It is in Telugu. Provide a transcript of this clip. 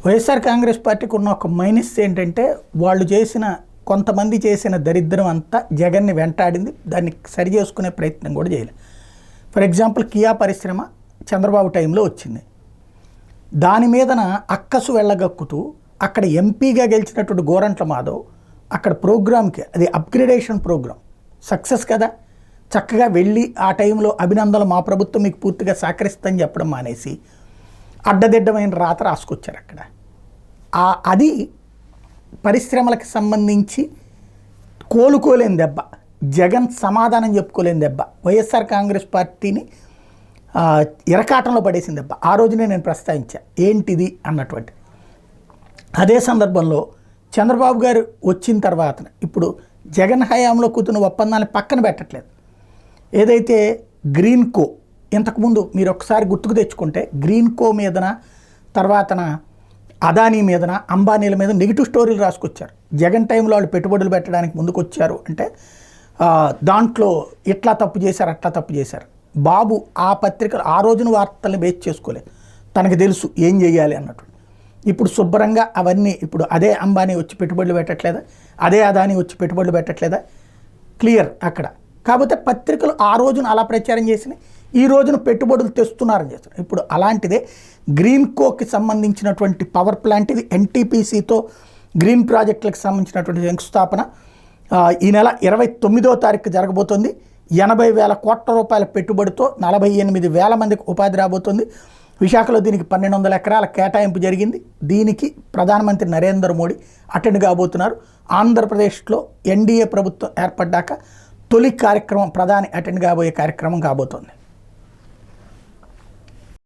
వైఎస్ఆర్ కాంగ్రెస్ పార్టీకి ఉన్న ఒక మైనస్ ఏంటంటే వాళ్ళు చేసిన కొంతమంది చేసిన దరిద్రం అంతా జగన్ని వెంటాడింది. దాన్ని సరి చేసుకునే ప్రయత్నం కూడా చేయలేదు. ఫర్ ఎగ్జాంపుల్ కియా పరిశ్రమ చంద్రబాబు టైంలో వచ్చింది. దాని మీదన అక్కసు వెళ్ళగక్కుతూ అక్కడ ఎంపీగా గెలిచినటువంటి గోరంట్ల మాధవ్ అక్కడ ప్రోగ్రామ్కి, అది అప్గ్రేడేషన్ ప్రోగ్రామ్ సక్సెస్ కదా, చక్కగా వెళ్ళి ఆ టైంలో అభినందనలు మా ప్రభుత్వం మీకు పూర్తిగా సహకరిస్తుందని చెప్పడం మానేసి అడ్డదిడ్డమైన రాత రాసుకొచ్చారు అక్కడ. అది పరిశ్రమలకు సంబంధించి కోలుకోలేని దెబ్బ, జగన్ సమాధానం చెప్పుకోలేని దెబ్బ, వైఎస్ఆర్ కాంగ్రెస్ పార్టీని ఇరకాటంలో పడేసిన దెబ్బ. ఆ రోజునే నేను ప్రస్తావించా ఏంటిది అన్నటువంటి. అదే సందర్భంలో చంద్రబాబు గారు వచ్చిన తర్వాత ఇప్పుడు జగన్ హయాంలో కూతున్న ఒప్పందాన్ని పక్కన పెట్టట్లేదు. ఏదైతే గ్రీన్ కో, ఇంతకుముందు మీరు ఒకసారి గుర్తుకు తెచ్చుకుంటే గ్రీన్ కో మీదన, తర్వాతన అదానీ మీదన, అంబానీల మీద నెగిటివ్ స్టోరీలు రాసుకొచ్చారు. జగన్ టైంలో వాళ్ళు పెట్టుబడులు పెట్టడానికి ముందుకు వచ్చారు అంటే దాంట్లో ఇట్లా తప్పు చేశారు, అట్లా తప్పు చేశారు. బాబు ఆ పత్రికలు ఆ రోజున వార్తల్ని బేస్ చేసుకోలేదు, తనకు తెలుసు ఏం చేయాలి అన్నట్టు. ఇప్పుడు శుభ్రంగా అవన్నీ, ఇప్పుడు అదే అంబానీ వచ్చి పెట్టుబడులు పెట్టట్లేదా, అదే అదానీ వచ్చి పెట్టుబడులు పెట్టట్లేదా, క్లియర్ అక్కడ. కాకపోతే పత్రికలు ఆ రోజున అలా ప్రచారం చేసినాయి, ఈ రోజున పెట్టుబడులు తెస్తున్నారని చేస్తున్నారు. ఇప్పుడు అలాంటిదే గ్రీన్ కోకి సంబంధించినటువంటి పవర్ ప్లాంట్, ఇది ఎన్టీపీసీతో గ్రీన్ ప్రాజెక్టులకు సంబంధించినటువంటి శంకుస్థాపన ఈ నెల 29వ తారీఖు జరగబోతోంది. 80,000 కోట్ల రూపాయల పెట్టుబడితో 48,000 మందికి ఉపాధి రాబోతుంది. విశాఖలో దీనికి 1,200 ఎకరాల కేటాయింపు జరిగింది. దీనికి ప్రధానమంత్రి నరేంద్ర మోడీ అటెండ్ కాబోతున్నారు. ఆంధ్రప్రదేశ్లో ఎన్డీఏ ప్రభుత్వం ఏర్పడ్డాక తొలి కార్యక్రమం, ప్రధాని అటెండ్ కాబోయే కార్యక్రమం కాబోతోంది.